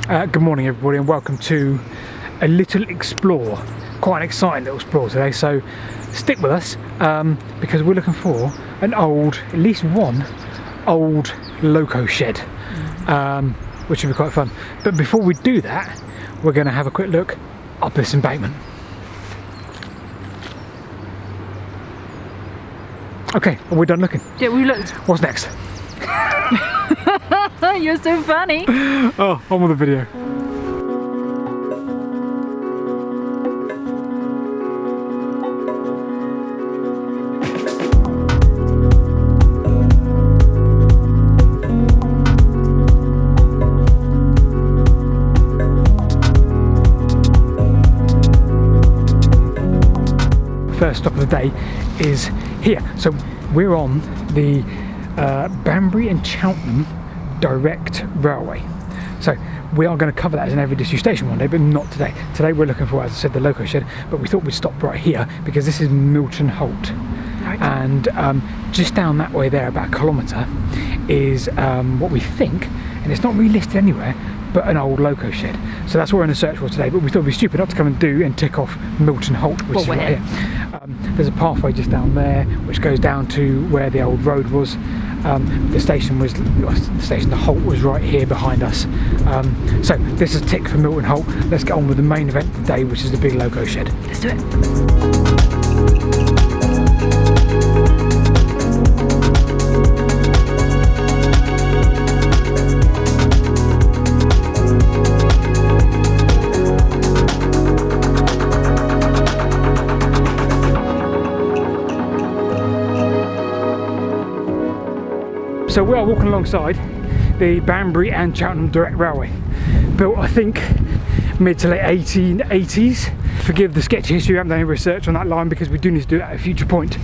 Good morning everybody and welcome to a little explore, quite an exciting little explore today, so stick with us because we're looking for an old, at least one old Loco shed, which will be quite fun. But before we do that, we're going to have a quick look up this embankment. Okay, are we done looking? Yeah, we looked. What's next? You're so funny. Oh, on with the video. First stop of the day is here. So we're on the Banvury and Cheltenham direct railway. So we are going to cover that as an every district station one day, but not today. Today we're looking for, as I said, the Loco shed, but we thought we'd stop right here because this is Milton Holt. Right. And just down that way there, about a kilometre, is what we think, and it's not really listed anywhere, but an old Loco shed. So that's what we're in a search for today, but we thought it'd be stupid not to come and do and tick off Milton Holt, which is right here. There's a pathway just down there which goes down to where the old road was. The station was, the Holt was right here behind us. So this is a tick for Milton Holt. Let's get on with the main event of the day, which is the big Loco shed. Let's do it. So we are walking alongside the Banvury and Cheltenham direct railway, built I think mid to late 1880s. Forgive the sketchy history, we haven't done any research on that line because we do need to do that at a future point.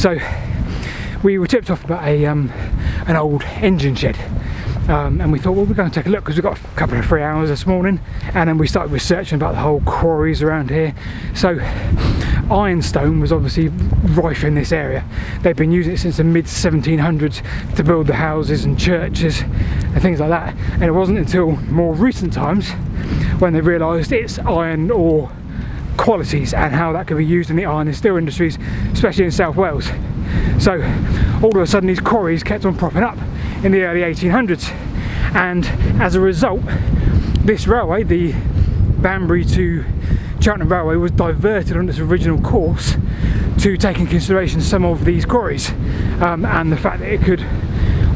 So we were tipped off about an old engine shed, and we thought, well, we're going to take a look because we've got a couple of free hours this morning, and then we started researching about the whole quarries around here. So ironstone was obviously rife in this area. They've been using it since the mid 1700s to build the houses and churches and things like that, and it wasn't until more recent times when they realised its iron ore qualities and how that could be used in the iron and steel industries, especially in South Wales. So all of a sudden these quarries kept on propping up in the early 1800s, and as a result this railway, the Banvury to Cheltenham Railway, was diverted on its original course to take in consideration some of these quarries, and the fact that it could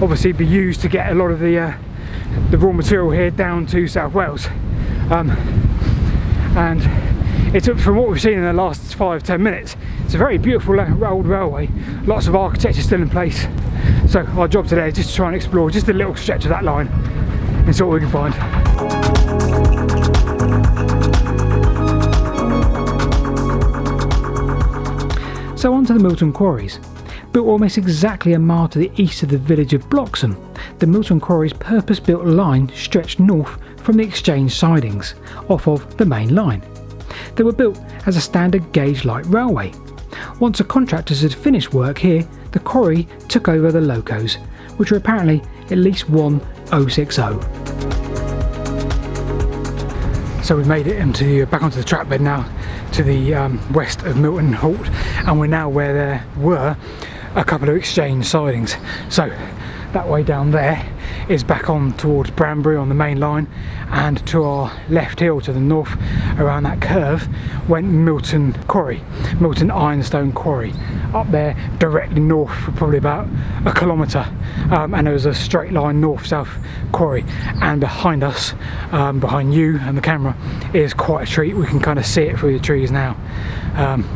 obviously be used to get a lot of the raw material here down to South Wales. And it's, from what we've seen in the last 5-10 minutes, it's a very beautiful old railway, lots of architecture still in place. So our job today is just to try and explore just a little stretch of that line and see what we can find. So on to the Milton Quarries. Built almost exactly a mile to the east of the village of Bloxham, the Milton Quarries purpose-built line stretched north from the exchange sidings, off of the main line. They were built as a standard gauge light railway. Once the contractors had finished work here, the quarry took over the locos, which were apparently at least one 060. So we've made it back onto the track bed now, to the west of Milton Holt, and we're now where there were a couple of exchange sidings. So that way down there is back on towards Banvury on the main line, and to our left here, to the north around that curve, went Milton Quarry, Milton Ironstone Quarry, up there directly north for probably about a kilometre, and there was a straight line north-south quarry, and behind us, behind you and the camera, is quite a treat. We can kind of see it through the trees now.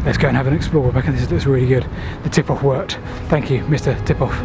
Let's go and have an explore. I reckon this looks really good. The tip-off worked. Thank you, Mr. Tip-off.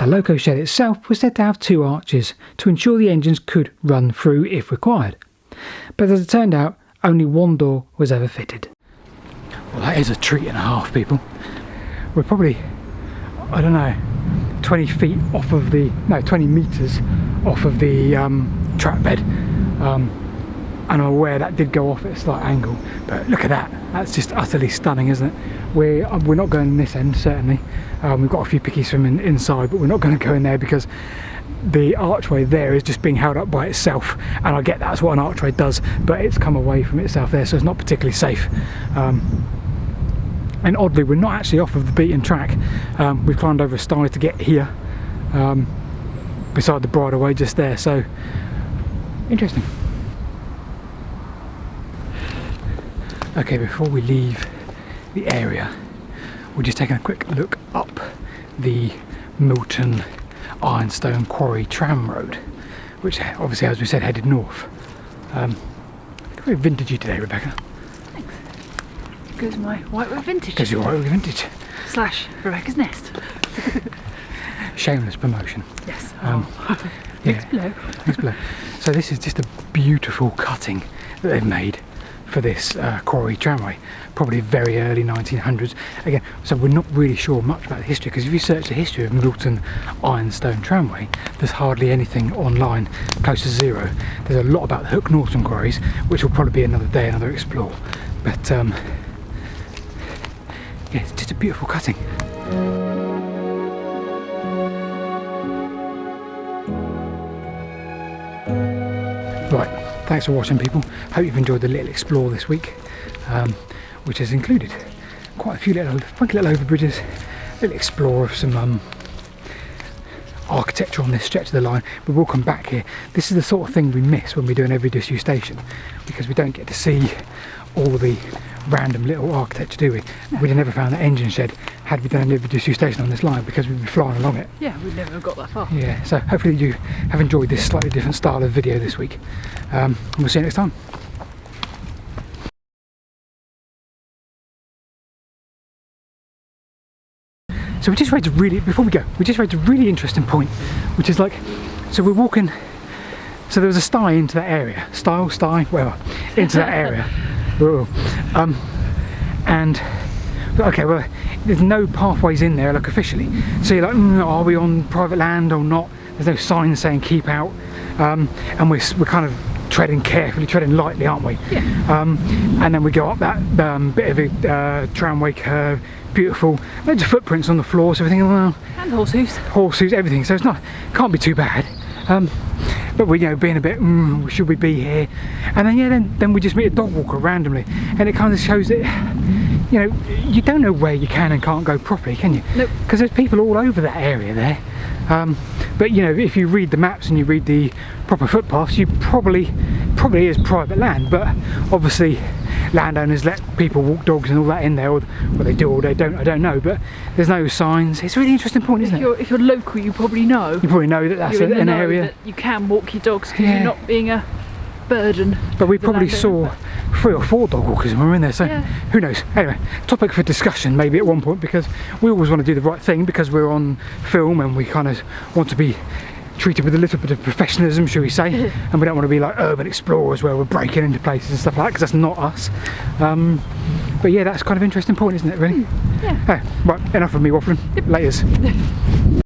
The Loco shed itself was said to have 2 arches to ensure the engines could run through if required. But as it turned out, only 1 door was ever fitted. Well, that is a treat and a half, people. We're probably, I don't know, 20 feet off of the, no, 20 metres off of the track bed. And I'm aware that did go off at a slight angle, but look at that. That's just utterly stunning, isn't it? We're not going in this end, certainly. We've got a few pickies from inside, but we're not going to go in there because the archway there is just being held up by itself, and I get that's what an archway does, but it's come away from itself there, so it's not particularly safe. And oddly, we're not actually off of the beaten track. We've climbed over a stile to get here, beside the bridleway just there, so interesting. Okay, before we leave the area, we're just taking a quick look up the Milton Ironstone Quarry tram road, which obviously, as we said, headed north. Very vintagey today, Rebecca. Thanks. Goes my Whitewick vintage. Goes your Whitewick vintage. / Rebecca's nest. Shameless promotion. Yes. Yeah. Below. Thanks below. So this is just a beautiful cutting that they've made for this quarry tramway, probably very early 1900s. Again, so we're not really sure much about the history, because if you search the history of Milton Ironstone Tramway, there's hardly anything online, close to zero. There's a lot about the Hook Norton quarries, which will probably be another day, another explore. But yeah, it's just a beautiful cutting. Right, thanks for watching, people. Hope you've enjoyed the little explore this week, which has included quite a few funky little overbridges, a little explore of some architecture on this stretch of the line. We will come back here. This is the sort of thing we miss when we do an every disused station, because we don't get to see all the random little architecture, do we? We'd have never found that engine shed had we done an every disused station on this line, because we'd be flying along it. Yeah, we'd never have got that far. Yeah, so hopefully you have enjoyed this slightly different style of video this week. And we'll see you next time. So we just raised a really, before we go, we just raised a really interesting point, which is like, so we're walking, so there was a sty into that area, whatever, into that area. Whoa. And, okay, well, there's no pathways in there, like, officially. So you're like, are we on private land or not? There's no signs saying keep out. And we're kind of treading carefully, treading lightly, aren't we? Yeah. And then we go up that bit of a tramway curve, beautiful, loads of footprints on the floor, so we're thinking, well, And horse hooves, everything, so it's not, can't be too bad. But we, being a bit, should we be here? And then, yeah, then we just meet a dog walker randomly, and it kind of shows that, you don't know where you can and can't go properly, can you? Nope. Because there's people all over that area there. But if you read the maps and you read the proper footpaths, you probably is private land, but obviously landowners let people walk dogs and all that in there, or what they do or they don't, I don't know, but there's no signs. It's a really interesting point, isn't it? If you're local, you probably know. You probably know that that's an area that you can walk your dogs, because you're not being a burden. But we probably saw 3 or 4 dog walkers when we were in there, so yeah. Who knows? Anyway, topic for discussion maybe at one point, because we always want to do the right thing, because we're on film and we kind of want to be treated with a little bit of professionalism, shall we say, and we don't want to be like urban explorers where we're breaking into places and stuff like that, because that's not us. But yeah, that's kind of an interesting point, isn't it, really? Yeah. Right, enough of me waffling. Yep. Laters.